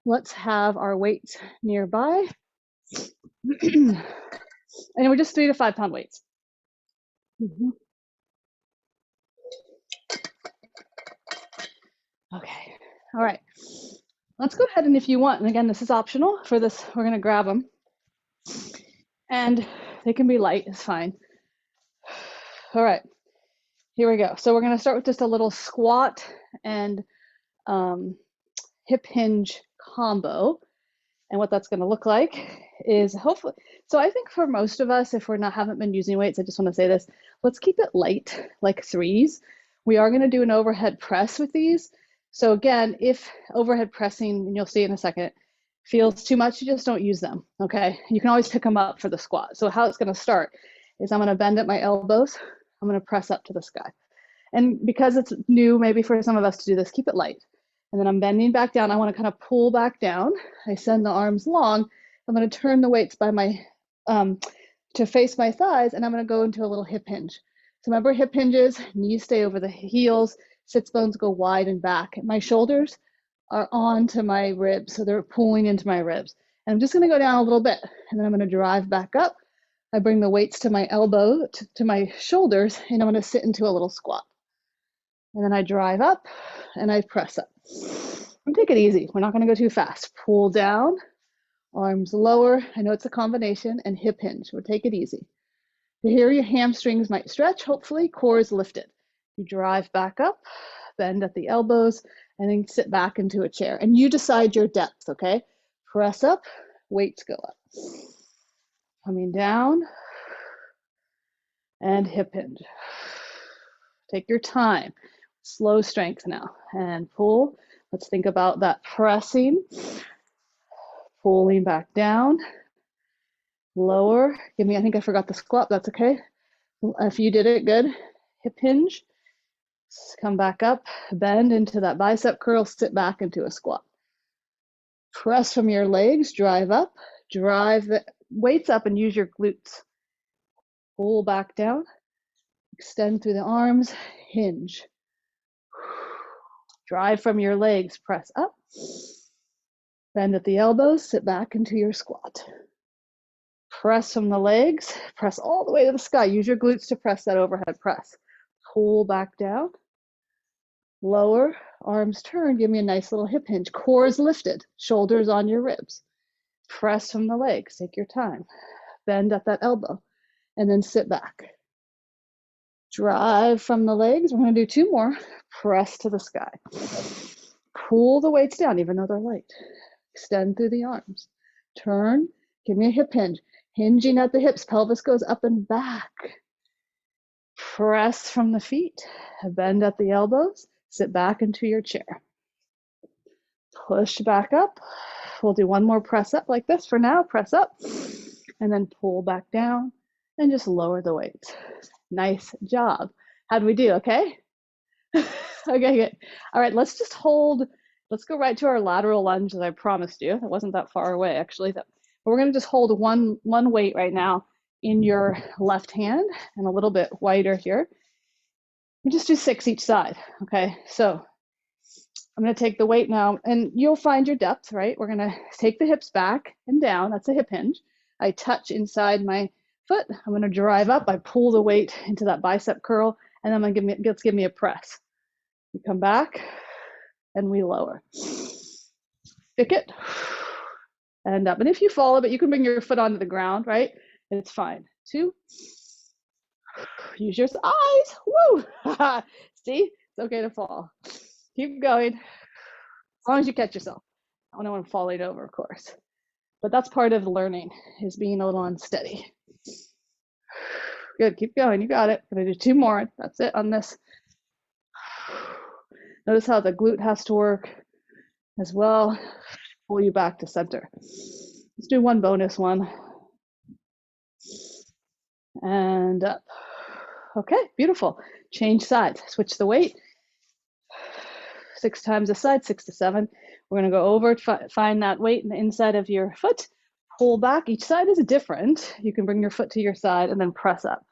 Let's have our weights nearby. And we're just 3 to 5 pound weights. Okay, all right. Let's go ahead, and if you want, and again, this is optional for this, we're gonna grab them. And they can be light, it's fine. All right, here we go. So we're gonna start with just a little squat and hip hinge combo. And what that's gonna look like is hopefully, so I think for most of us, if haven't been using weights, I just wanna say this, let's keep it light, like 3s. We are gonna do an overhead press with these. So again, if overhead pressing, and you'll see in a second, feels too much, you just don't use them, okay? You can always pick them up for the squat. So how it's gonna start is I'm gonna bend at my elbows, I'm gonna press up to the sky. And because it's new, maybe for some of us to do this, keep it light. And then I'm bending back down. I want to kind of pull back down. I send the arms long. I'm going to turn the weights by my to face my thighs, and I'm going to go into a little hip hinge. So remember, hip hinges, knees stay over the heels, sits bones go wide and back. My shoulders are onto my ribs, so they're pulling into my ribs. And I'm just going to go down a little bit, and then I'm going to drive back up. I bring the weights to my elbow, to my shoulders, and I'm going to sit into a little squat. And then I drive up and I press up. And take it easy. We're not going to go too fast. Pull down, arms lower. I know it's a combination, and hip hinge. We'll take it easy. Here your hamstrings might stretch. Hopefully, core is lifted. You drive back up, bend at the elbows, and then sit back into a chair. And you decide your depth, okay? Press up, weights go up. Coming down, and hip hinge. Take your time. Slow strength now, and pull. Let's think about that pressing, pulling back down, lower. Give me, I think I forgot the squat, that's okay. If you did it, good. Hip hinge, come back up, bend into that bicep curl, sit back into a squat. Press from your legs, drive up, drive the weights up and use your glutes. Pull back down, extend through the arms, hinge. Drive from your legs, press up, bend at the elbows, sit back into your squat. Press from the legs, press all the way to the sky. Use your glutes to press that overhead press. Pull back down, lower, arms turn, give me a nice little hip hinge. Core is lifted, shoulders on your ribs. Press from the legs, take your time. Bend at that elbow, and then sit back. Drive from the legs, we're gonna do 2 more. Press to the sky. Pull the weights down, even though they're light. Extend through the arms. Turn, give me a hip hinge. Hinging at the hips, pelvis goes up and back. Press from the feet, bend at the elbows, sit back into your chair. Push back up. We'll do 1 more press up like this for now, press up, and then pull back down and just lower the weights. Nice job. How'd we do, okay? Okay, good. All right, let's just hold, let's go right to our lateral lunge as I promised you. It wasn't that far away, actually. But we're gonna just hold one weight right now in your left hand and a little bit wider here. We just do 6 each side, okay? So I'm gonna take the weight now, and you'll find your depth, right? We're gonna take the hips back and down, that's a hip hinge. I touch inside my foot, I'm gonna drive up, I pull the weight into that bicep curl, and then I'm gonna give me a press. We come back, and we lower. Stick it, and up. And if you fall a bit, you can bring your foot onto the ground, right? It's fine. 2. Use your eyes. Woo! See, it's okay to fall. Keep going, as long as you catch yourself. I don't want to fall over, of course. But that's part of learning, is being a little unsteady. Good, keep going, you got it. I'm gonna do 2 more, that's it on this. Notice how the glute has to work as well. Pull you back to center. Let's do 1 bonus one. And up. Okay, beautiful. Change sides, switch the weight. 6 times a side, 6 to 7. We're gonna go over, find that weight in the inside of your foot, pull back. Each side is different. You can bring your foot to your side and then press up.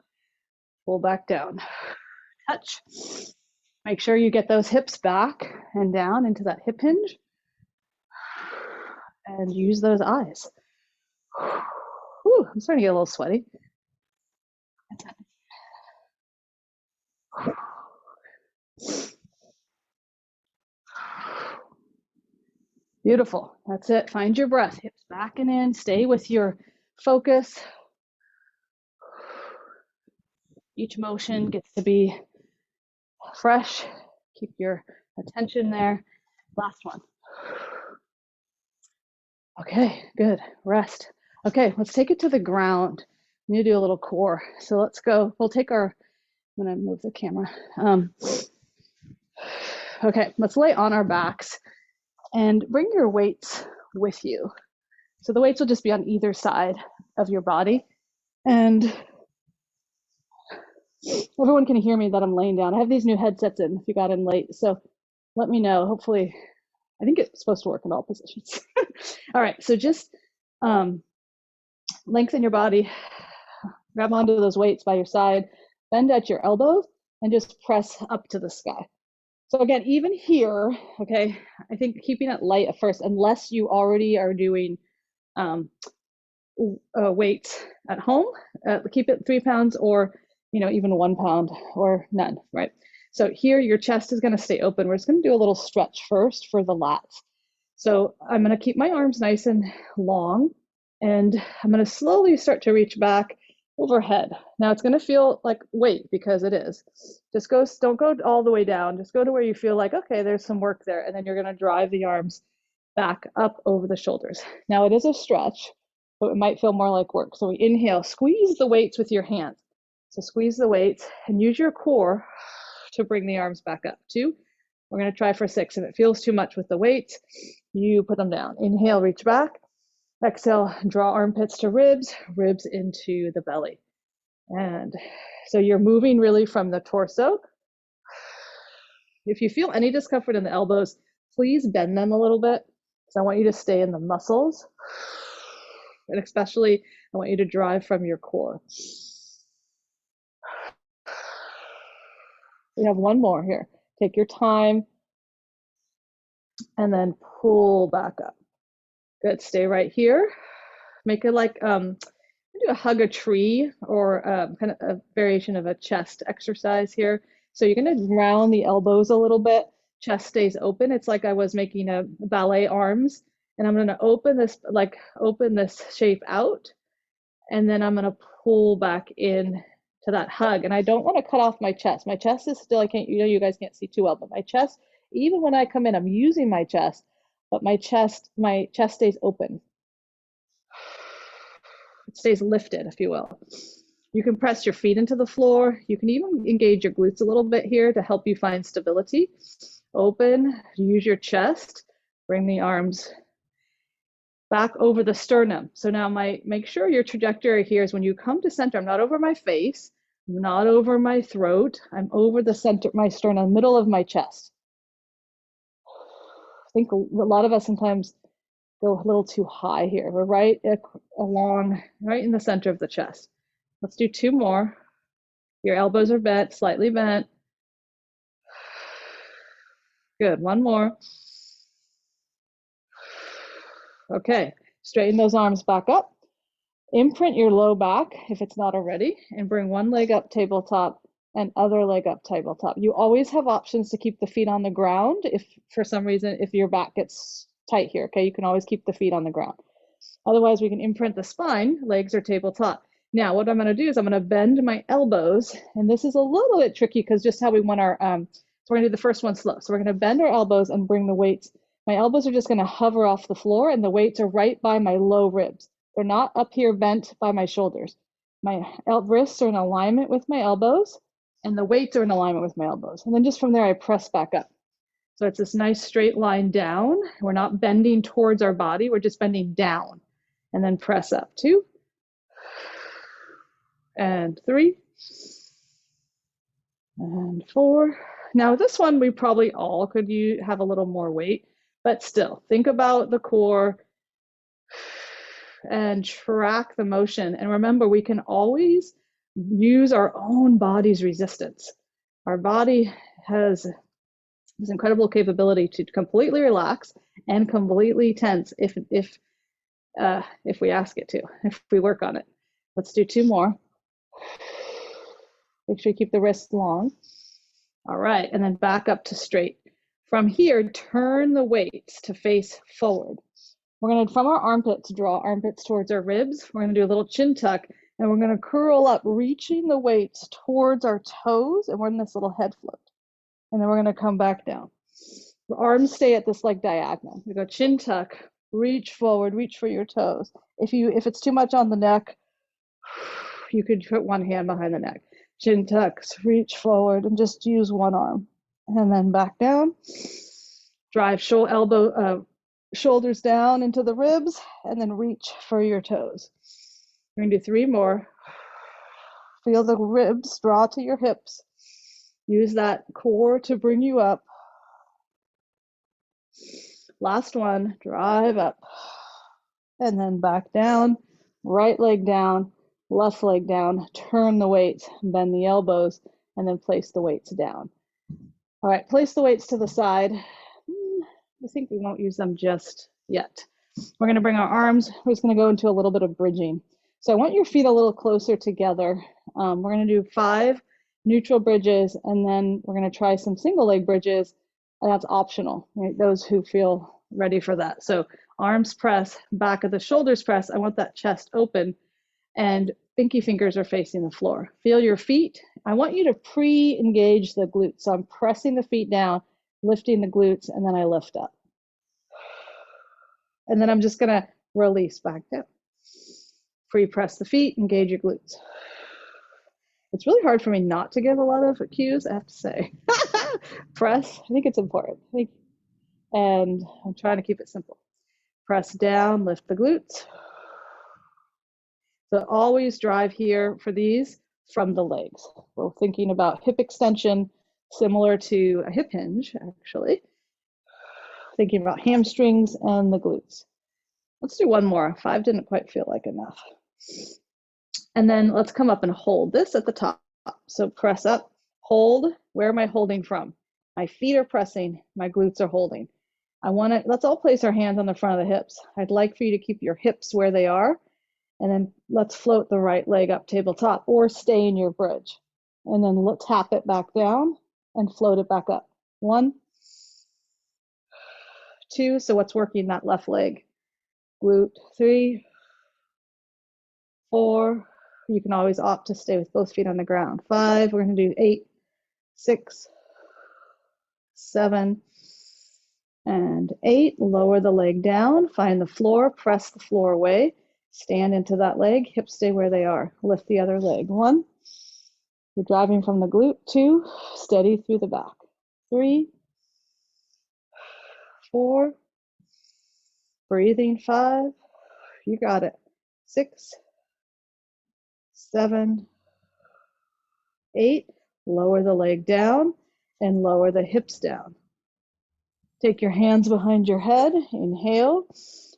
Pull back down, touch. Make sure you get those hips back and down into that hip hinge. and use those eyes. Whew, I'm starting to get a little sweaty. Beautiful. That's it. Find your breath. Hips back and in. Stay with your focus. Each motion gets to be fresh. Keep your attention there. Last one. Okay, good. Rest. Okay, let's take it to the ground. We need to do a little core. So let's go. We'll take our, I'm going to move the camera. Okay, let's lay on our backs and bring your weights with you. So the weights will just be on either side of your body. And everyone can hear me that I'm laying down. I have these new headsets in if you got in late. So let me know. Hopefully, I think it's supposed to work in all positions. All right, so just lengthen your body, grab onto those weights by your side, bend at your elbows, and just press up to the sky. So again, even here, okay, I think keeping it light at first, unless you already are doing weights at home, keep it 3 pounds or, even 1 pound or none, right? So here your chest is going to stay open. We're just going to do a little stretch first for the lats. So I'm going to keep my arms nice and long, and I'm going to slowly start to reach back overhead. Now it's going to feel like weight because it is. Just don't go all the way down. Just go to where you feel like, okay, there's some work there. And then you're going to drive the arms back up over the shoulders. Now it is a stretch, but it might feel more like work. So we inhale, squeeze the weights with your hands. So squeeze the weights and use your core to bring the arms back up. 2. We're going to try for 6. If it feels too much with the weights, you put them down. Inhale, reach back. Exhale, draw armpits to ribs, ribs into the belly. And so you're moving really from the torso. If you feel any discomfort in the elbows, please bend them a little bit, because I want you to stay in the muscles. And especially, I want you to drive from your core. We have one more here. Take your time and then pull back up. Good, stay right here. Make it like, do a hug a tree, or kind of a variation of a chest exercise here. So you're gonna round the elbows a little bit, chest stays open. It's like I was making a ballet arms, and I'm gonna open this shape out, and then I'm gonna pull back in to that hug. And I don't wanna cut off my chest. My chest is still, you guys can't see too well, but my chest, even when I come in, I'm using my chest, but my chest stays open. It stays lifted, if you will. You can press your feet into the floor. You can even engage your glutes a little bit here to help you find stability. Open, use your chest, bring the arms back over the sternum. So now make sure your trajectory here is when you come to center, I'm not over my face, I'm not over my throat, I'm over the center, my sternum, middle of my chest. I think a lot of us sometimes go a little too high here. We're right in the center of the chest. Let's do 2 more. Your elbows are bent, slightly bent. Good, 1 more. Okay, straighten those arms back up. Imprint your low back if it's not already, and bring one leg up tabletop and other leg up tabletop. You always have options to keep the feet on the ground if for some reason, if your back gets tight here, okay? You can always keep the feet on the ground. Otherwise, we can imprint the spine, legs are tabletop. Now, what I'm gonna do is I'm gonna bend my elbows, and this is a little bit tricky because just how we want our, so we're gonna do the first one slow. So we're gonna bend our elbows and bring the weights. My elbows are just gonna hover off the floor, and the weights are right by my low ribs. They're not up here bent by my shoulders. My wrists are in alignment with my elbows, and the weights are in alignment with my elbows. And then just from there, I press back up. So it's this nice straight line down. We're not bending towards our body, we're just bending down. And then press up, 2, and 3, and 4. Now this one, we probably all could have a little more weight, but still, think about the core and track the motion. And remember, we can always use our own body's resistance. Our body has This incredible capability to completely relax and completely tense if we ask it to, if we work on it. Let's do 2 more. Make sure you keep the wrists long. All right, and then back up to straight. From here, turn the weights to face forward. We're gonna, from our armpits, draw armpits towards our ribs. We're gonna do a little chin tuck, and we're gonna curl up, reaching the weights towards our toes, and we're in this little head float. And then we're gonna come back down. The arms stay at this like diagonal. We go chin tuck, reach forward, reach for your toes. If it's too much on the neck, you could put one hand behind the neck. Chin tucks, reach forward, and just use one arm. And then back down. Drive shoulders down into the ribs, and then reach for your toes. We're gonna do 3 more. Feel the ribs draw to your hips. Use that core to bring you up. Last one, drive up. And then back down, right leg down, left leg down, turn the weights, bend the elbows, and then place the weights down. All right, place the weights to the side. I think we won't use them just yet. We're gonna bring our arms, we're just gonna go into a little bit of bridging. So I want your feet a little closer together. We're gonna do 5 neutral bridges, and then we're gonna try some single leg bridges, and that's optional, right? Those who feel ready for that. So arms press, back of the shoulders press. I want that chest open, and pinky fingers are facing the floor. Feel your feet. I want you to pre-engage the glutes. So I'm pressing the feet down, lifting the glutes, and then I lift up. And then I'm just gonna release back down. Pre-press the feet, engage your glutes. It's really hard for me not to give a lot of cues, I have to say. Press, I think it's important. And I'm trying to keep it simple. Press down, lift the glutes. So always drive here for these from the legs. We're thinking about hip extension, similar to a hip hinge, actually. Thinking about hamstrings and the glutes. Let's do 1 more. 5 didn't quite feel like enough. And then let's come up and hold this at the top. So press up, hold. Where am I holding from? My feet are pressing, my glutes are holding. Let's all place our hands on the front of the hips. I'd like for you to keep your hips where they are, and then let's float the right leg up tabletop, or stay in your bridge. And then let's tap it back down and float it back up. 1, 2, so what's working? That left leg. Glute. 3, 4, you can always opt to stay with both feet on the ground. 5, we're gonna do 8, 6, 7, and 8. Lower the leg down, find the floor, press the floor away, stand into that leg, hips stay where they are. Lift the other leg. 1, you're driving from the glute. 2, steady through the back. 3, 4, breathing. 5, you got it. 6, 7, 8, lower the leg down and lower the hips down. Take your hands behind your head, inhale.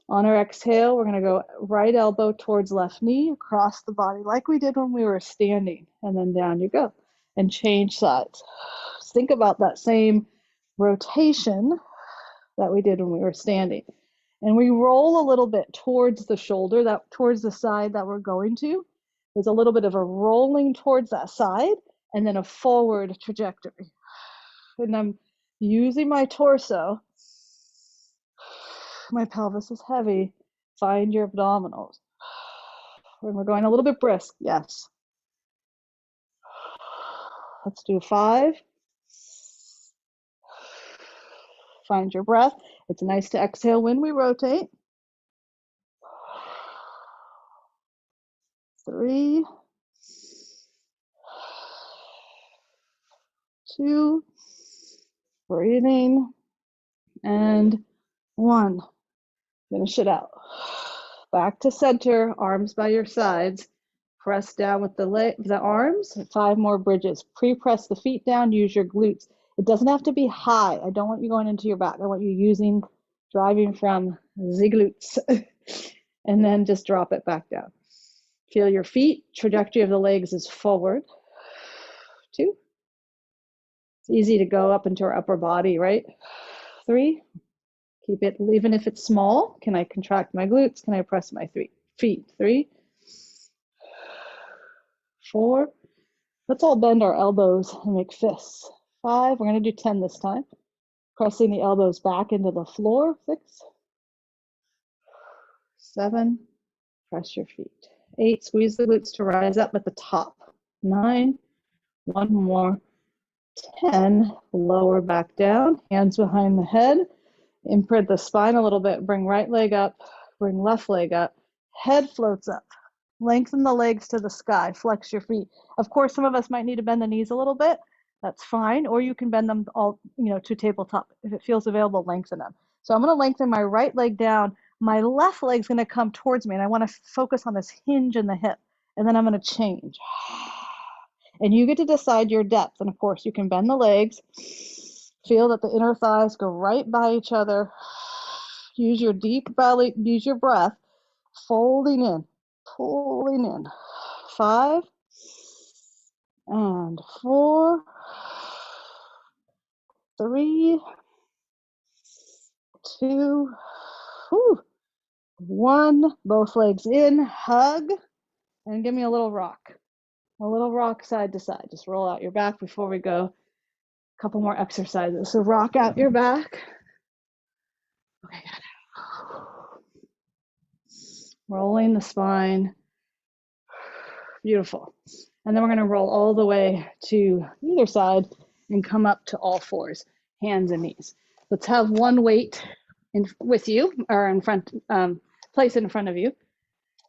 On our exhale, we're gonna go right elbow towards left knee, across the body, like we did when we were standing, and then down you go. And change sides. Think about that same rotation that we did when we were standing. And we roll a little bit towards the shoulder, towards the side that we're going to. There's a little bit of a rolling towards that side, and then a forward trajectory. And I'm using my torso. My pelvis is heavy. Find your abdominals. And we're going a little bit brisk, yes. Let's do 5. Find your breath. It's nice to exhale when we rotate. 3, 2, breathing, and 1. Finish it out. Back to center, arms by your sides. Press down with the arms. 5 more bridges. Pre-press the feet down, use your glutes. It doesn't have to be high. I don't want you going into your back. I want you driving from the glutes. And then just drop it back down. Feel your feet. Trajectory of the legs is forward. 2, It's easy to go up into our upper body, right? 3. Keep it, even if it's small. Can I contract my glutes? Can I press my feet? 3, 4. Let's all bend our elbows and make fists. 5. We're going to do 10 this time. Pressing the elbows back into the floor. 6, 7. Press your feet. 8. Squeeze the glutes to rise up at the top. 9. One more. 10. Lower back down. Hands behind the head. Imprint the spine a little bit. Bring right leg up. Bring left leg up. Head floats up. Lengthen the legs to the sky. Flex your feet. Of course, some of us might need to bend the knees a little bit. That's fine. Or you can bend them all, to tabletop. If it feels available, lengthen them. So I'm going to lengthen my right leg down. My left leg's going to come towards me, and I want to focus on this hinge in the hip. And then I'm going to change. And you get to decide your depth. And of course, you can bend the legs. Feel that the inner thighs go right by each other. Use your deep belly, use your breath. Folding in, pulling in. 5 and 4, 3, 2, 1. Both legs in, hug, and give me a little rock. A little rock side to side. Just roll out your back before we go. A couple more exercises. So rock out your back. Okay, good. Rolling the spine. Beautiful. And then we're going to roll all the way to either side and come up to all fours, hands and knees. Let's have one weight with you, or in front, place it in front of you.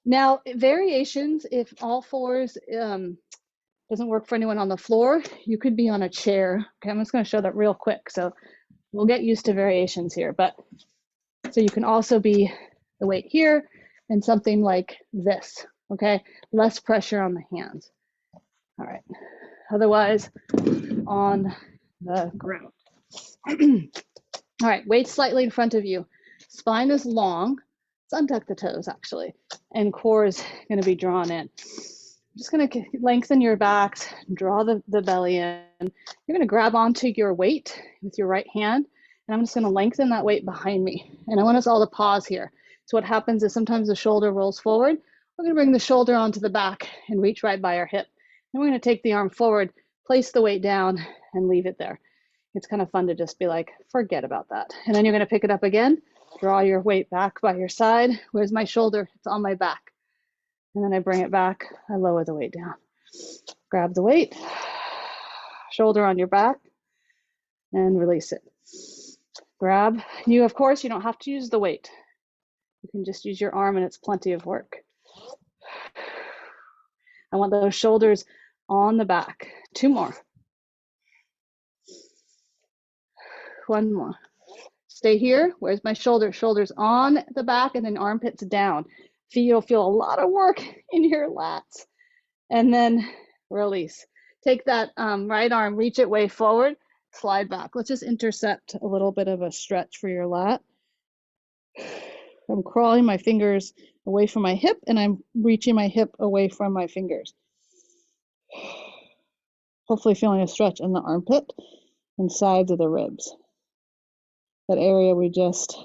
Now, variations, if all fours doesn't work for anyone on the floor, you could be on a chair. Okay, I'm just going to show that real quick. So we'll get used to variations here. But so you can also be the weight here and something like this. Okay, less pressure on the hands. All right, otherwise on the ground. All right, weight slightly in front of you. Spine is long. Let's untuck the toes actually. And core is going to be drawn in. I'm just going to lengthen your backs, draw the belly in. You're going to grab onto your weight with your right hand. And I'm just going to lengthen that weight behind me. And I want us all to pause here. So what happens is sometimes the shoulder rolls forward. We're going to bring the shoulder onto the back and reach right by our hip. Then we're going to take the arm forward, place the weight down, and leave it there. It's kind of fun to just be like, forget about that. And then you're going to pick it up again, draw your weight back by your side. Where's my shoulder? It's on my back. And then I bring it back, I lower the weight down. Grab the weight, shoulder on your back, and release it. Grab. Of course, you don't have to use the weight. You can just use your arm and it's plenty of work. I want those shoulders on the back. 2 more. 1 more. Stay here. Where's my shoulder? Shoulders on the back and then armpits down. You'll feel a lot of work in your lats. And then release. Take that right arm, reach it way forward, slide back. Let's just intercept a little bit of a stretch for your lat. I'm crawling my fingers away from my hip and I'm reaching my hip away from my fingers. Hopefully feeling a stretch in the armpit and sides of the ribs. That area we just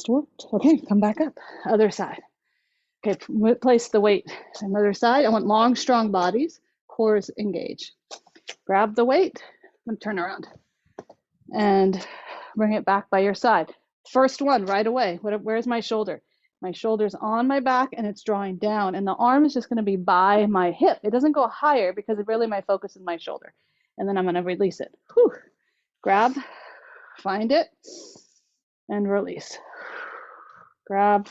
worked. Okay, come back up. Other side. Okay, place the weight on the other side. I want long, strong bodies. Cores engaged. Grab the weight and turn around. And bring it back by your side. First one, right away. Where's my shoulder? My shoulder's on my back and it's drawing down. And the arm is just going to be by my hip. It doesn't go higher because really my focus is my shoulder. And then I'm going to release it. Whew. Grab, find it, and release. Grab,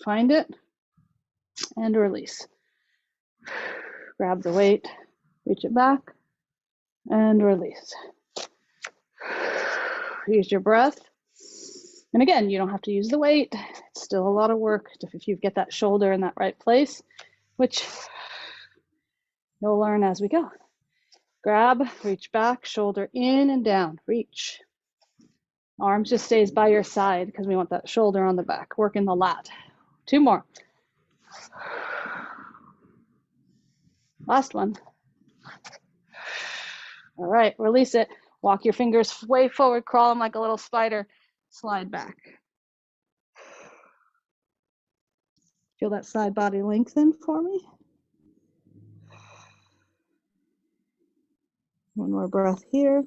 find it, and release. Grab the weight, reach it back, and release. Use your breath. And again, you don't have to use the weight. It's still a lot of work if you get that shoulder in that right place, which you'll learn as we go. Grab, reach back, shoulder in and down, reach. Arms just stays by your side because we want that shoulder on the back. Work in the lat. 2 more. Last one. All right, release it. Walk your fingers way forward, crawl them like a little spider, slide back. Feel that side body lengthen for me. One more breath here.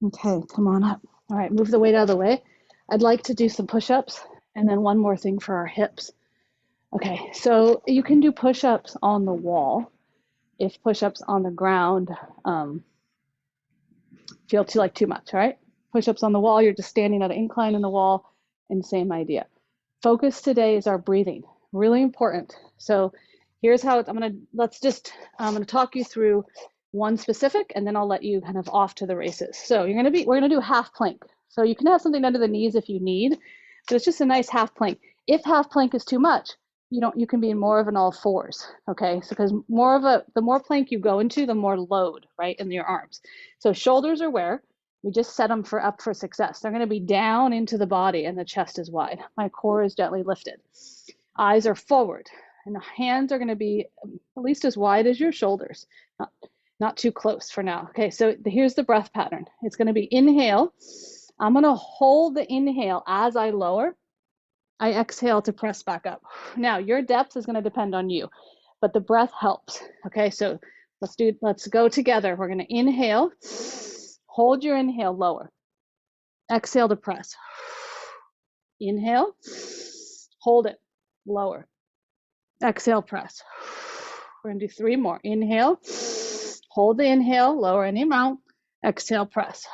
Okay, come on up. All right, move the weight out of the way. I'd like to do some push-ups and then one more thing for our hips. Okay, so you can do push-ups on the wall if push-ups on the ground feel too much, all right? Push-ups on the wall, you're just standing at an incline in the wall, and same idea. Focus today is our breathing, really important. So here's how I'm gonna talk you through one specific, and then I'll let you kind of off to the races. So we're gonna do half plank. So you can have something under the knees if you need, but it's just a nice half plank. If half plank is too much, you can be in more of an all fours, okay? So because the more plank you go into, the more load, right, in your arms. So shoulders are where we just set them up for success. They're going to be down into the body and the chest is wide. My core is gently lifted. Eyes are forward and the hands are going to be at least as wide as your shoulders, not too close for now. Okay, so here's the breath pattern. It's going to be inhale. I'm going to hold the inhale as I lower. I exhale to press back up. Now, your depth is going to depend on you, but the breath helps. Okay, so let's go together. We're going to inhale, hold your inhale, lower. Exhale to press. Inhale, hold it, lower. Exhale, press. We're going to do 3 more. Inhale, hold the inhale, lower any amount. Exhale, press.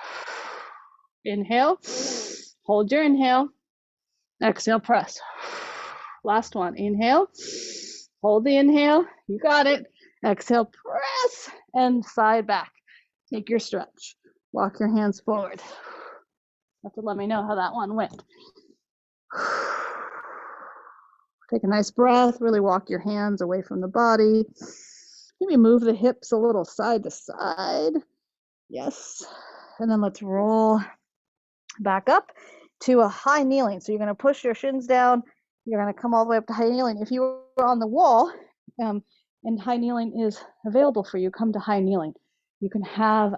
Inhale, hold your inhale. Exhale, press. Last one. Inhale, hold the inhale. You got it. Exhale, press, and side back. Take your stretch. Walk your hands forward. You have to let me know how that one went. Take a nice breath. Really walk your hands away from the body. Maybe move the hips a little side to side. Yes. And then let's roll back up to a high kneeling. So you're going to push your shins down. You're going to come all the way up to high kneeling. If you were on the wall and high kneeling is available for you, come to high kneeling. You can have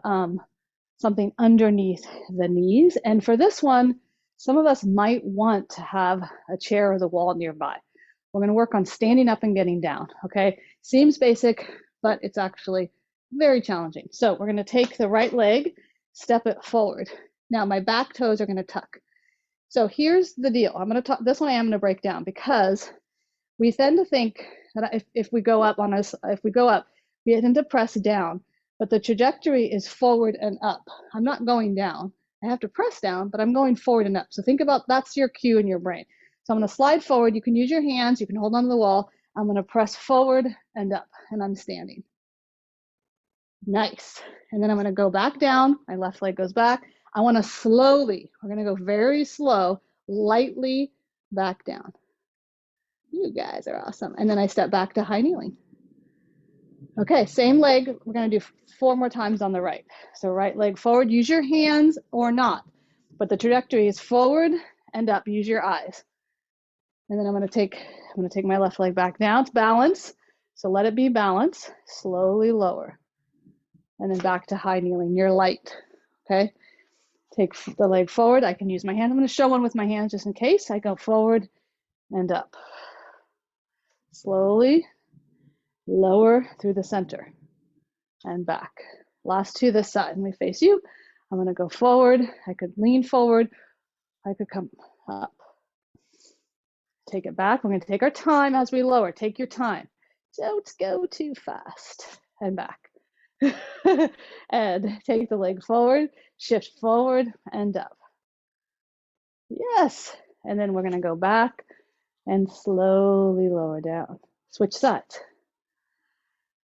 something underneath the knees. And for this one, some of us might want to have a chair or the wall nearby. We're going to work on standing up and getting down, okay? Seems basic, but it's actually very challenging. So we're going to take the right leg, step it forward. Now my back toes are going to tuck. So here's the deal. This one I am going to break down because we tend to think that if we go up, we tend to press down, but the trajectory is forward and up. I'm not going down. I have to press down, but I'm going forward and up. So think about that's your cue in your brain. So I'm going to slide forward. You can use your hands. You can hold onto the wall. I'm going to press forward and up, and I'm standing. Nice. And then I'm going to go back down. My left leg goes back. I want to slowly, we're going to go very slow, lightly back down. You guys are awesome. And then I step back to high kneeling. Okay, same leg. We're going to do 4 more times on the right. So right leg forward. Use your hands or not, but the trajectory is forward and up. Use your eyes. And then I'm going to take my left leg back down. It's balance. So let it be balance. Slowly lower. And then back to high kneeling. You're light. Okay. Take the leg forward. I can use my hand. I'm going to show one with my hands just in case. I go forward and up. Slowly lower through the center and back. Last 2 this side. Let me face you. I'm going to go forward. I could lean forward. I could come up. Take it back. We're going to take our time as we lower. Take your time. Don't go too fast. And back. And take the leg forward. Shift forward and up. Yes. And then we're going to go back and slowly lower down. Switch sides.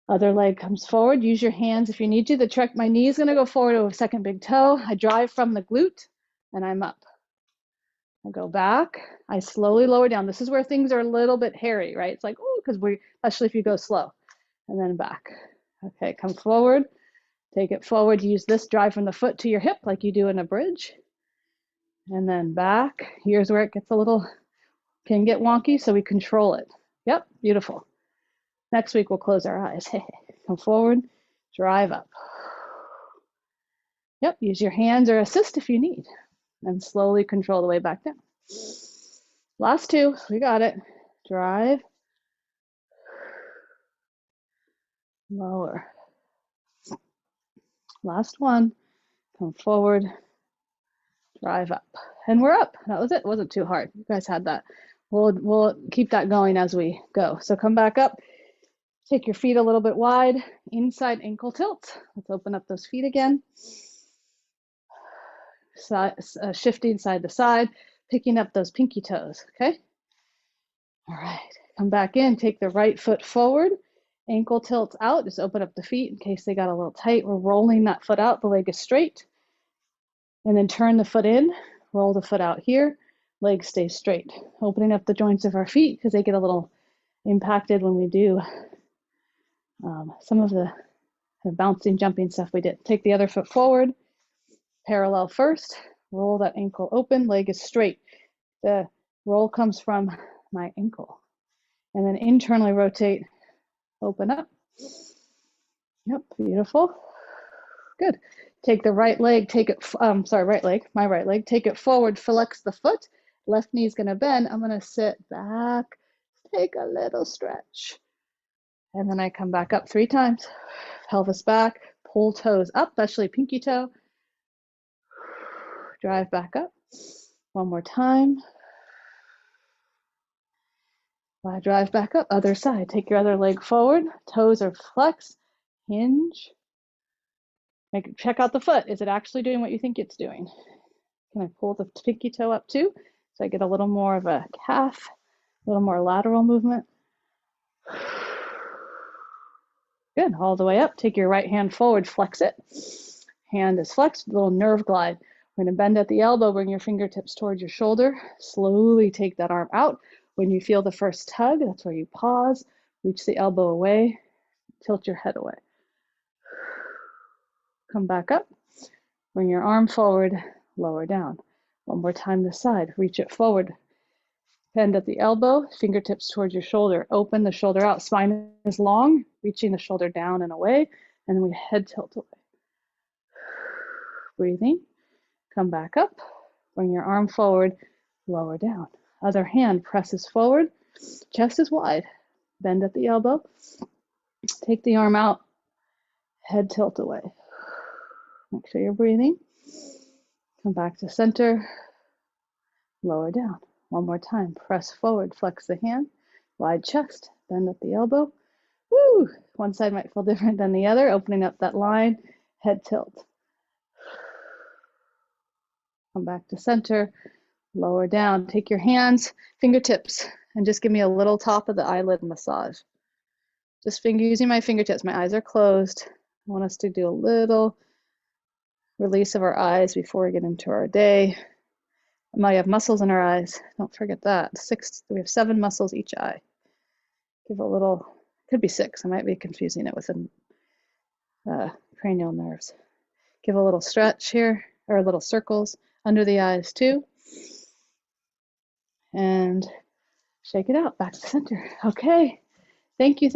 Other leg comes forward. Use your hands if you need to. My knee is going to go forward to a second big toe. I drive from the glute and I'm up. I go back. I slowly lower down. This is where things are a little bit hairy, right? It's like, oh, because especially if you go slow. And then back. Okay, come forward. Take it forward. Use this drive from the foot to your hip like you do in a bridge. And then back. Here's where it gets can get wonky, so we control it. Yep, beautiful. Next week, we'll close our eyes. Come forward, drive up. Yep, use your hands or assist if you need. And slowly control the way back down. Last two, we got it. Drive. Lower. Last one, come forward, drive up. And we're up. That was it. It wasn't too hard. You guys had that. We'll keep that going as we go. So come back up. Take your feet a little bit wide, inside ankle tilt. Let's open up those feet again. Shifting side to side, picking up those pinky toes, okay? All right, come back in, take the right foot forward, ankle tilts out, just open up the feet in case they got a little tight. We're rolling that foot out, the leg is straight. And then turn the foot in, roll the foot out here, leg stays straight. Opening up the joints of our feet because they get a little impacted when we do some of the bouncing, jumping stuff we did. Take the other foot forward, parallel first, roll that ankle open, leg is straight. The roll comes from my ankle. And then internally rotate, open up. Yep, beautiful. Good. Take the right leg, take it, right leg, my right leg, take it forward, flex the foot. Left knee is gonna bend. I'm gonna sit back, take a little stretch. And then I come back up 3 times. Pelvis back, pull toes up, especially pinky toe. Drive back up. One more time. Drive back up, other side. Take your other leg forward. Toes are flexed. Hinge. Check out the foot. Is it actually doing what you think it's doing? Can I pull the pinky toe up too? So I get a little more of a calf, a little more lateral movement. Good, all the way up. Take your right hand forward, flex it. Hand is flexed, little nerve glide. We're gonna bend at the elbow, bring your fingertips towards your shoulder. Slowly take that arm out. When you feel the first tug, that's where you pause, reach the elbow away, tilt your head away. Come back up, bring your arm forward, lower down. One more time this side, reach it forward. Bend at the elbow, fingertips towards your shoulder. Open the shoulder out, spine is long, reaching the shoulder down and away, and then we head tilt away. Breathing, come back up, bring your arm forward, lower down. Other hand presses forward, chest is wide. Bend at the elbow, take the arm out, head tilt away. Make sure you're breathing. Come back to center, lower down. One more time, press forward, flex the hand, wide chest, bend at the elbow. Woo! One side might feel different than the other, opening up that line, head tilt. Come back to center, lower down. Take your hands, fingertips, and just give me a little top of the eyelid massage. Just using my fingertips, my eyes are closed. I want us to do a little release of our eyes before we get into our day. We might have muscles in our eyes. Don't forget that. We have 7 muscles each eye. Give a little, could be 6. I might be confusing it with cranial nerves. Give a little stretch here, or little circles under the eyes too. And shake it out, back to center. Okay, thank you.